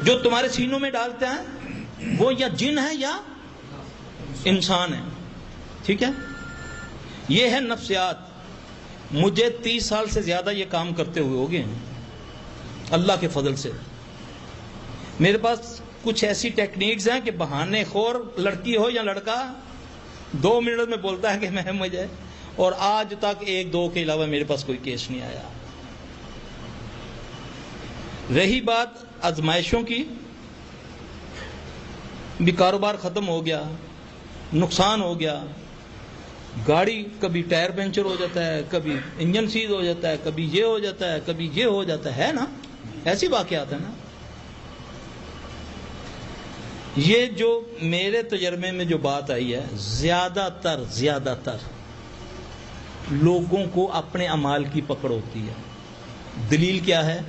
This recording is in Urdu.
جو تمہارے سینوں میں ڈالتے ہیں وہ یا جن ہے یا انسان ہے. ٹھیک ہے, یہ ہے نفسیات. مجھے 30 سال سے زیادہ یہ کام کرتے ہوئے ہو گئے ہیں اللہ کے فضل سے. میرے پاس کچھ ایسی ٹیکنیکس ہیں کہ بہانے خور لڑکی ہو یا لڑکا 2 منٹ میں بولتا ہے کہ میں مجھے, اور آج تک 1-2 کے علاوہ میرے پاس کوئی کیس نہیں آیا. رہی بات آزمائشوں کی, بھی کاروبار ختم ہو گیا, نقصان ہو گیا, گاڑی کبھی ٹائر پنچر ہو جاتا ہے, کبھی انجن سیز ہو جاتا ہے, کبھی یہ ہو جاتا ہے, کبھی یہ ہو جاتا ہے نا, ایسی واقعات ہیں نا. یہ جو میرے تجربے میں جو بات آئی ہے, زیادہ تر لوگوں کو اپنے اعمال کی پکڑ ہوتی ہے. دلیل کیا ہے؟